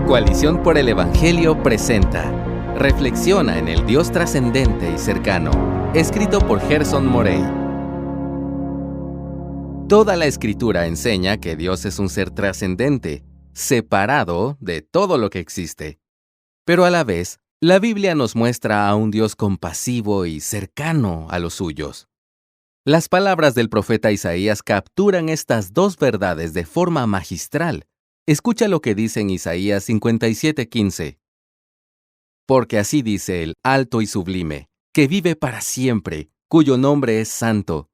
Coalición por el Evangelio presenta Reflexiona en el Dios trascendente y cercano, escrito por Gerson Morey. Toda la Escritura enseña que Dios es un ser trascendente, separado de todo lo que existe. Pero a la vez, la Biblia nos muestra a un Dios compasivo y cercano a los suyos. Las palabras del profeta Isaías capturan estas dos verdades de forma magistral. Escucha lo que dice en Isaías 57:15. Porque así dice el alto y sublime, que vive para siempre, cuyo nombre es santo.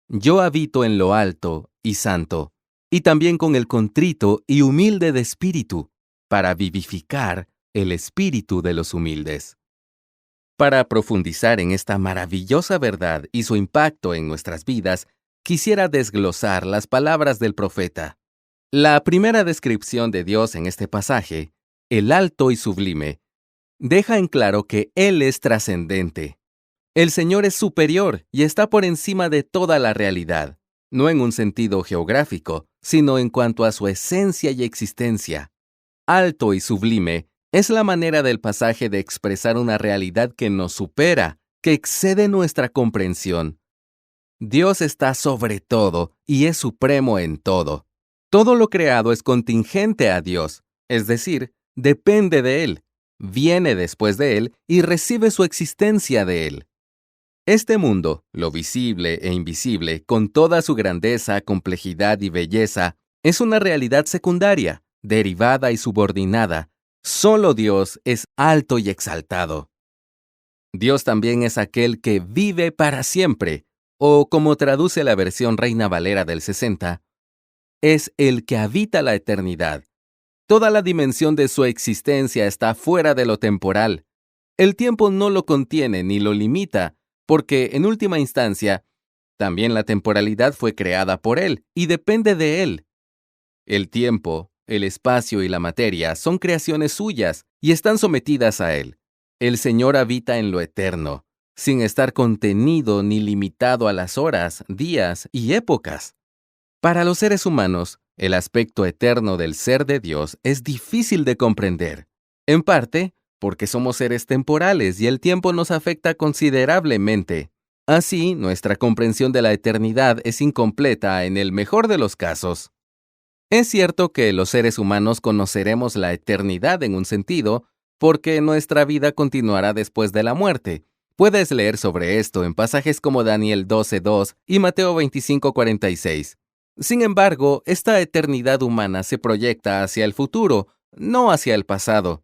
Yo habito en lo alto y santo, y también con el contrito y humilde de espíritu, para vivificar el espíritu de los humildes. Para profundizar en esta maravillosa verdad y su impacto en nuestras vidas, quisiera desglosar las palabras del profeta. La primera descripción de Dios en este pasaje, el alto y sublime, deja en claro que Él es trascendente. El Señor es superior y está por encima de toda la realidad, no en un sentido geográfico, sino en cuanto a su esencia y existencia. Alto y sublime es la manera del pasaje de expresar una realidad que nos supera, que excede nuestra comprensión. Dios está sobre todo y es supremo en todo. Todo lo creado es contingente a Dios, es decir, depende de Él, viene después de Él y recibe su existencia de Él. Este mundo, lo visible e invisible, con toda su grandeza, complejidad y belleza, es una realidad secundaria, derivada y subordinada. Solo Dios es alto y exaltado. Dios también es aquel que vive para siempre, o como traduce la versión Reina Valera del 60, es el que habita la eternidad. Toda la dimensión de su existencia está fuera de lo temporal. El tiempo no lo contiene ni lo limita, porque, en última instancia, también la temporalidad fue creada por Él y depende de Él. El tiempo, el espacio y la materia son creaciones suyas y están sometidas a Él. El Señor habita en lo eterno, sin estar contenido ni limitado a las horas, días y épocas. Para los seres humanos, el aspecto eterno del ser de Dios es difícil de comprender, en parte porque somos seres temporales y el tiempo nos afecta considerablemente. Así, nuestra comprensión de la eternidad es incompleta en el mejor de los casos. Es cierto que los seres humanos conoceremos la eternidad en un sentido, porque nuestra vida continuará después de la muerte. Puedes leer sobre esto en pasajes como Daniel 12:2 y Mateo 25:46. Sin embargo, esta eternidad humana se proyecta hacia el futuro, no hacia el pasado.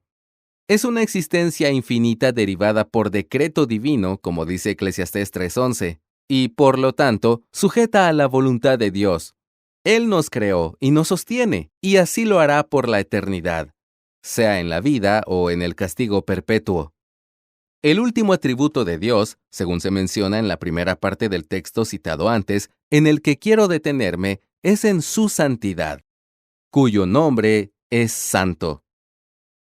Es una existencia infinita derivada por decreto divino, como dice Eclesiastés 3:11, y, por lo tanto, sujeta a la voluntad de Dios. Él nos creó y nos sostiene, y así lo hará por la eternidad, sea en la vida o en el castigo perpetuo. El último atributo de Dios, según se menciona en la primera parte del texto citado antes, en el que quiero detenerme, es en su santidad, cuyo nombre es santo.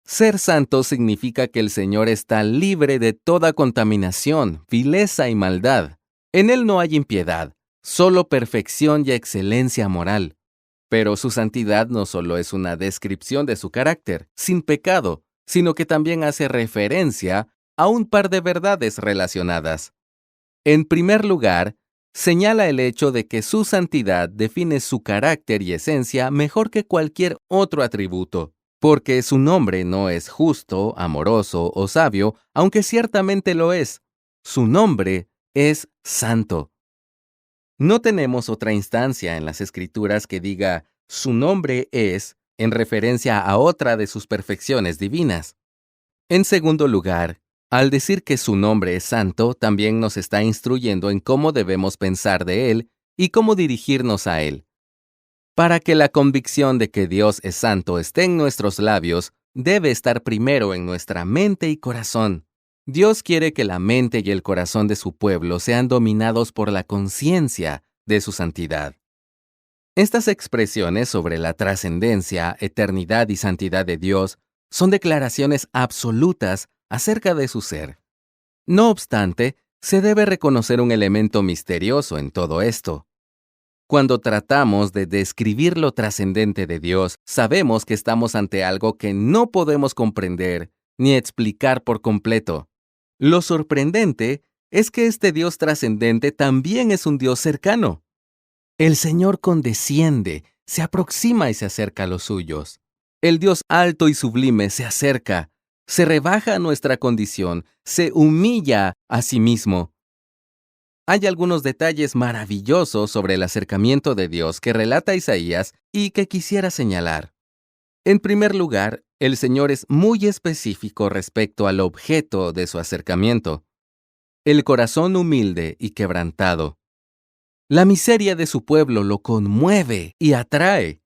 Ser santo significa que el Señor está libre de toda contaminación, vileza y maldad. En Él no hay impiedad, solo perfección y excelencia moral. Pero su santidad no solo es una descripción de su carácter, sin pecado, sino que también hace referencia a un par de verdades relacionadas. En primer lugar, señala el hecho de que su santidad define su carácter y esencia mejor que cualquier otro atributo, porque su nombre no es justo, amoroso o sabio, aunque ciertamente lo es. Su nombre es santo. No tenemos otra instancia en las Escrituras que diga su nombre es en referencia a otra de sus perfecciones divinas. En segundo lugar, al decir que su nombre es santo, también nos está instruyendo en cómo debemos pensar de Él y cómo dirigirnos a Él. Para que la convicción de que Dios es santo esté en nuestros labios, debe estar primero en nuestra mente y corazón. Dios quiere que la mente y el corazón de su pueblo sean dominados por la conciencia de su santidad. Estas expresiones sobre la trascendencia, eternidad y santidad de Dios son declaraciones absolutas acerca de su ser. No obstante, se debe reconocer un elemento misterioso en todo esto. Cuando tratamos de describir lo trascendente de Dios, sabemos que estamos ante algo que no podemos comprender ni explicar por completo. Lo sorprendente es que este Dios trascendente también es un Dios cercano. El Señor condesciende, se aproxima y se acerca a los suyos. El Dios alto y sublime se acerca, se rebaja a nuestra condición, se humilla a sí mismo. Hay algunos detalles maravillosos sobre el acercamiento de Dios que relata Isaías y que quisiera señalar. En primer lugar, el Señor es muy específico respecto al objeto de su acercamiento: el corazón humilde y quebrantado. La miseria de su pueblo lo conmueve y atrae.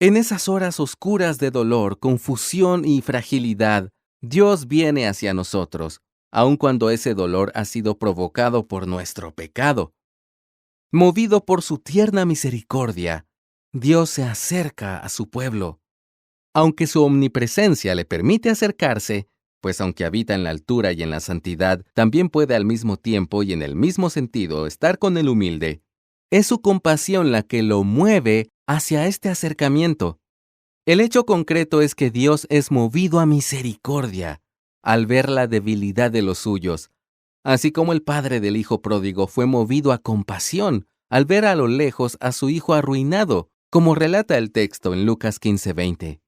En esas horas oscuras de dolor, confusión y fragilidad, Dios viene hacia nosotros, aun cuando ese dolor ha sido provocado por nuestro pecado. Movido por su tierna misericordia, Dios se acerca a su pueblo. Aunque su omnipresencia le permite acercarse, pues aunque habita en la altura y en la santidad, también puede al mismo tiempo y en el mismo sentido estar con el humilde, es su compasión la que lo mueve hacia este acercamiento. El hecho concreto es que Dios es movido a misericordia al ver la debilidad de los suyos, así como el padre del hijo pródigo fue movido a compasión al ver a lo lejos a su hijo arruinado, como relata el texto en Lucas 15:20.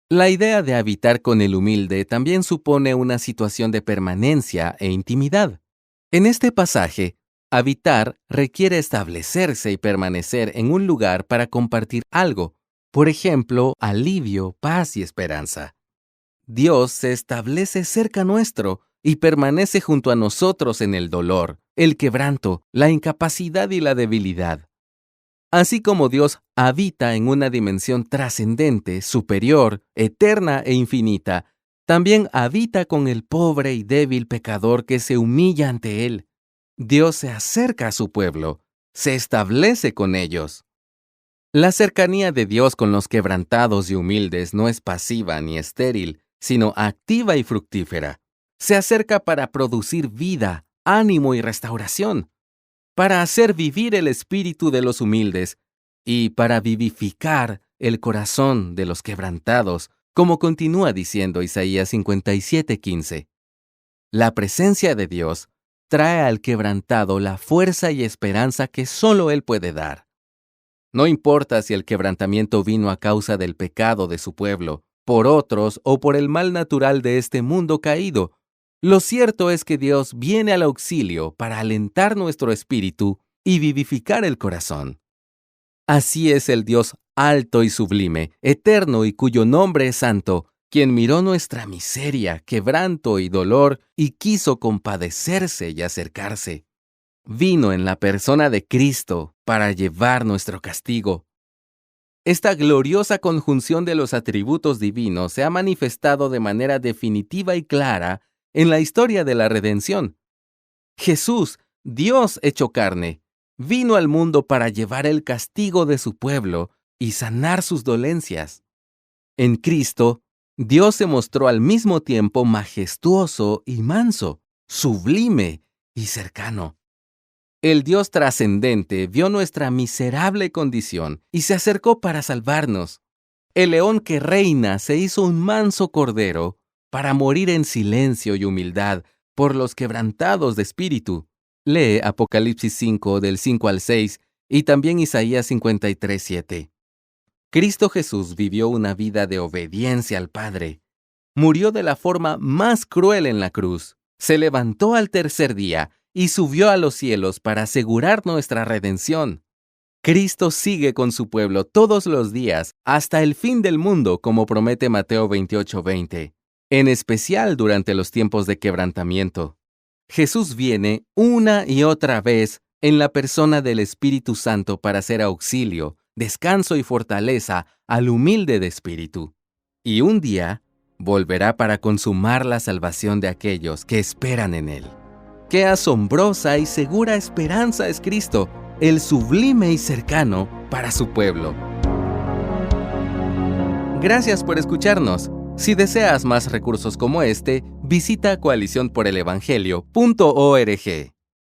La idea de habitar con el humilde también supone una situación de permanencia e intimidad. En este pasaje, habitar requiere establecerse y permanecer en un lugar para compartir algo, por ejemplo, alivio, paz y esperanza. Dios se establece cerca nuestro y permanece junto a nosotros en el dolor, el quebranto, la incapacidad y la debilidad. Así como Dios habita en una dimensión trascendente, superior, eterna e infinita, también habita con el pobre y débil pecador que se humilla ante Él. Dios se acerca a su pueblo, se establece con ellos. La cercanía de Dios con los quebrantados y humildes no es pasiva ni estéril, sino activa y fructífera. Se acerca para producir vida, ánimo y restauración, para hacer vivir el espíritu de los humildes y para vivificar el corazón de los quebrantados, como continúa diciendo Isaías 57:15. La presencia de Dios trae al quebrantado la fuerza y esperanza que solo Él puede dar. No importa si el quebrantamiento vino a causa del pecado de su pueblo, por otros o por el mal natural de este mundo caído, lo cierto es que Dios viene al auxilio para alentar nuestro espíritu y vivificar el corazón. Así es el Dios alto y sublime, eterno y cuyo nombre es santo, quien miró nuestra miseria, quebranto y dolor y quiso compadecerse y acercarse. Vino en la persona de Cristo para llevar nuestro castigo. Esta gloriosa conjunción de los atributos divinos se ha manifestado de manera definitiva y clara en la historia de la redención. Jesús, Dios hecho carne, vino al mundo para llevar el castigo de su pueblo y sanar sus dolencias. En Cristo, Dios se mostró al mismo tiempo majestuoso y manso, sublime y cercano. El Dios trascendente vio nuestra miserable condición y se acercó para salvarnos. El león que reina se hizo un manso cordero para morir en silencio y humildad por los quebrantados de espíritu. Lee Apocalipsis 5 del 5 al 6 y también Isaías 53:7. Cristo Jesús vivió una vida de obediencia al Padre. Murió de la forma más cruel en la cruz. Se levantó al tercer día y subió a los cielos para asegurar nuestra redención. Cristo sigue con su pueblo todos los días hasta el fin del mundo, como promete Mateo 28:20, en especial durante los tiempos de quebrantamiento. Jesús viene una y otra vez en la persona del Espíritu Santo para hacer auxilio, descanso y fortaleza al humilde de espíritu. Y un día volverá para consumar la salvación de aquellos que esperan en Él. ¡Qué asombrosa y segura esperanza es Cristo, el sublime y cercano para su pueblo! Gracias por escucharnos. Si deseas más recursos como este, visita coaliciónporelevangelio.org.